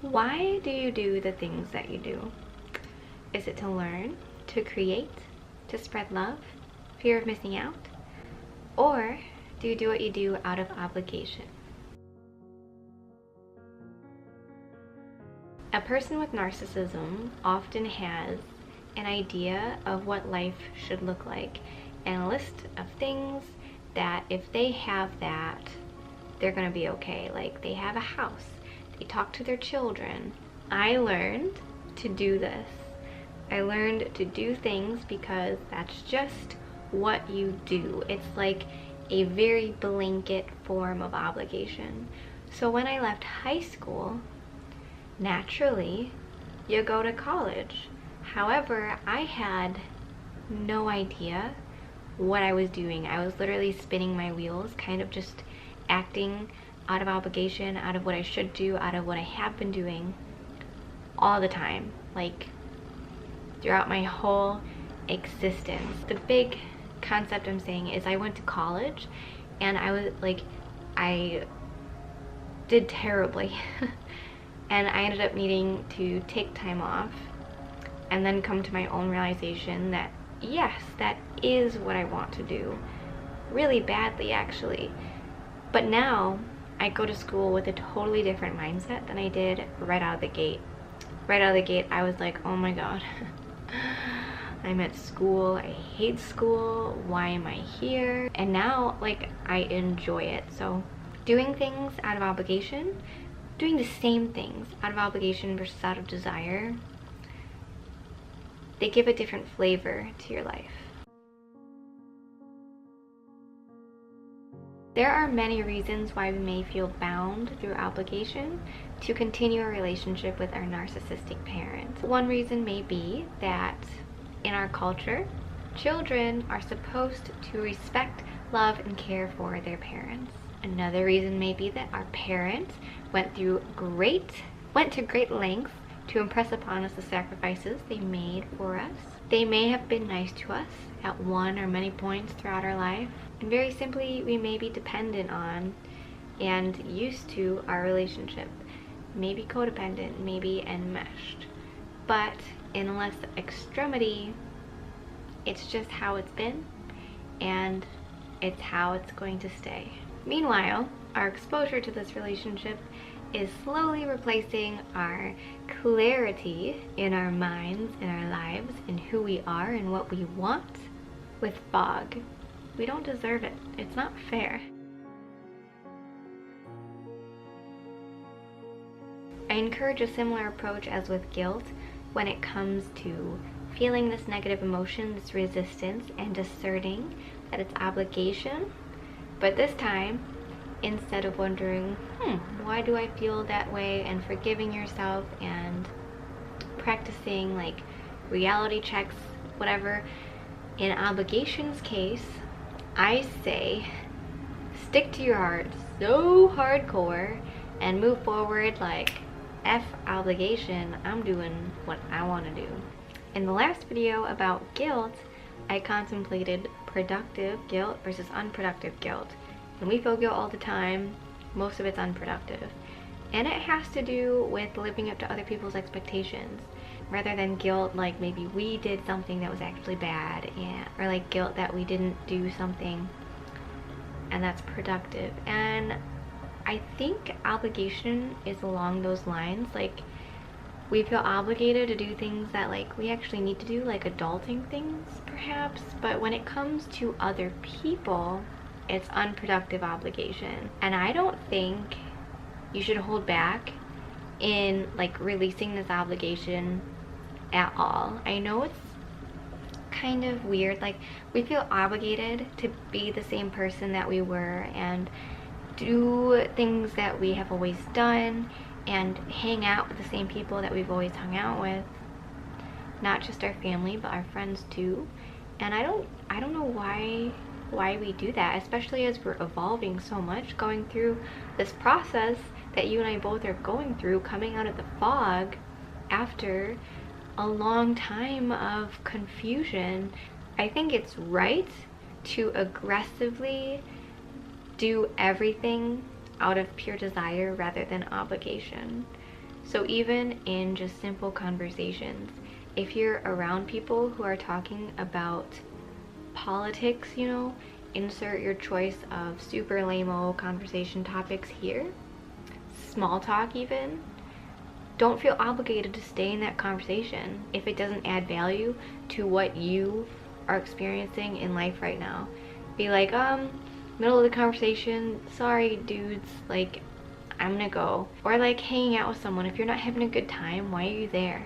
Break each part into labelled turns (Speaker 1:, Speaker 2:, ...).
Speaker 1: Why do you do the things that you do? Is it to learn, to create, to spread love, fear of missing out? Or do you do what you do out of obligation? A person with narcissism often has an idea of what life should look like and a list of things that if they have that, they're gonna be okay. Like, they have a house, they talk to their children. I learned to do this. I learned to do things because that's just what you do. It's like a very blanket form of obligation. So when I left high school, naturally, you go to college. However, I had no idea what I was doing. I was literally spinning my wheels, kind of just acting out of obligation, out of what I should do, out of what I have been doing all the time, like throughout my whole existence. The big concept I'm saying is I went to college and I did terribly. And I ended up needing to take time off and then come to my own realization that yes, that is what I want to do. Really badly, actually. But now I go to school with a totally different mindset than I did right out of the gate. Right out of the gate, I was like, oh my god, I'm at school, I hate school, why am I here? And now, like, I enjoy it. So doing things out of obligation, doing the same things out of obligation versus out of desire, they give a different flavor to your life. There are many reasons why we may feel bound through obligation to continue a relationship with our narcissistic parent. One reason may be that in our culture, children are supposed to respect, love, and care for their parents. Another reason may be that our parents went to great lengths to impress upon us the sacrifices they made for us. They may have been nice to us at one or many points throughout our life, and very simply, we may be dependent on and used to our relationship. Maybe codependent, maybe enmeshed. But in less extremity, it's just how it's been, and it's how it's going to stay. Meanwhile, our exposure to this relationship is slowly replacing our clarity in our minds, in our lives, in who we are and what we want with fog. We don't deserve it. It's not fair. I encourage a similar approach as with guilt when it comes to feeling this negative emotion, this resistance, and asserting that it's obligation. But this time, instead of wondering, why do I feel that way, and forgiving yourself and practicing like reality checks, whatever, in obligation's case, I say stick to your heart so hardcore and move forward like F obligation, I'm doing what I want to do. In the last video about guilt, I contemplated productive guilt versus unproductive guilt. When we feel guilt all the time, most of it's unproductive. And it has to do with living up to other people's expectations, rather than guilt like maybe we did something that was actually bad, or like guilt that we didn't do something and that's productive. And I think obligation is along those lines. Like, we feel obligated to do things that like we actually need to do, like adulting things perhaps, but when it comes to other people, it's unproductive obligation. And I don't think you should hold back in like releasing this obligation at all. I know it's kind of weird, like we feel obligated to be the same person that we were and do things that we have always done and hang out with the same people that we've always hung out with, not just our family but our friends too. And I don't know why we do that, especially as we're evolving so much, going through this process that you and I both are going through, coming out of the fog after a long time of confusion. I think it's right to aggressively do everything out of pure desire rather than obligation. So even in just simple conversations, if you're around people who are talking about politics, you know, insert your choice of super lame-o conversation topics here, small talk even, don't feel obligated to stay in that conversation if it doesn't add value to what you are experiencing in life right now. Be like, middle of the conversation, sorry dudes, like, I'm gonna go. Or like hanging out with someone, if you're not having a good time, why are you there?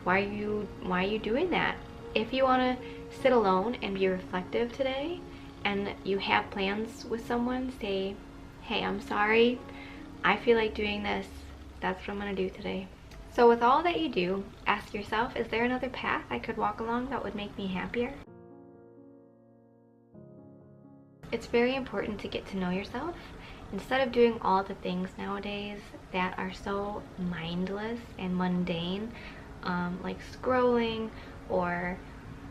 Speaker 1: Why are you doing that? If you want to sit alone and be reflective today, and you have plans with someone, say, hey, I'm sorry, I feel like doing this, that's what I'm gonna do today. So with all that you do, ask yourself, is there another path I could walk along that would make me happier? It's very important to get to know yourself. Instead of doing all the things nowadays that are so mindless and mundane, like scrolling or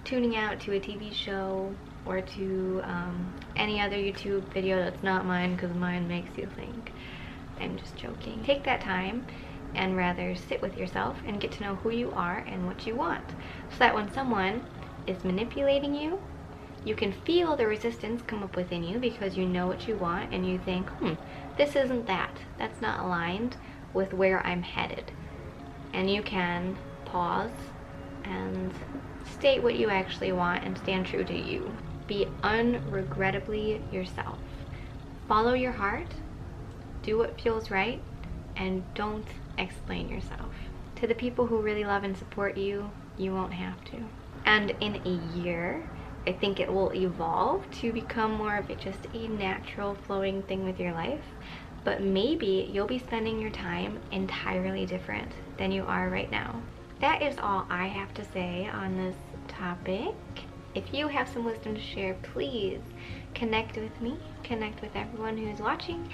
Speaker 1: tuning out to a TV show or to any other YouTube video that's not mine, because mine makes you think. I'm just joking. Take that time and rather sit with yourself and get to know who you are and what you want, so that when someone is manipulating you, you can feel the resistance come up within you because you know what you want and you think, this isn't that. That's not aligned with where I'm headed. And you can pause and state what you actually want and stand true to you. Be unregrettably yourself. Follow your heart, do what feels right, and don't explain yourself. To the people who really love and support you, you won't have to. And in a year, I think it will evolve to become more of just a natural flowing thing with your life, but maybe you'll be spending your time entirely different than you are right now. That is all I have to say on this topic. If you have some wisdom to share, please connect with me, connect with everyone who's watching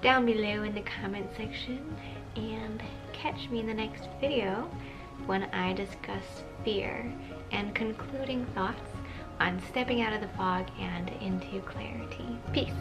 Speaker 1: down below in the comment section, and catch me in the next video when I discuss fear and concluding thoughts on stepping out of the fog and into clarity. Peace.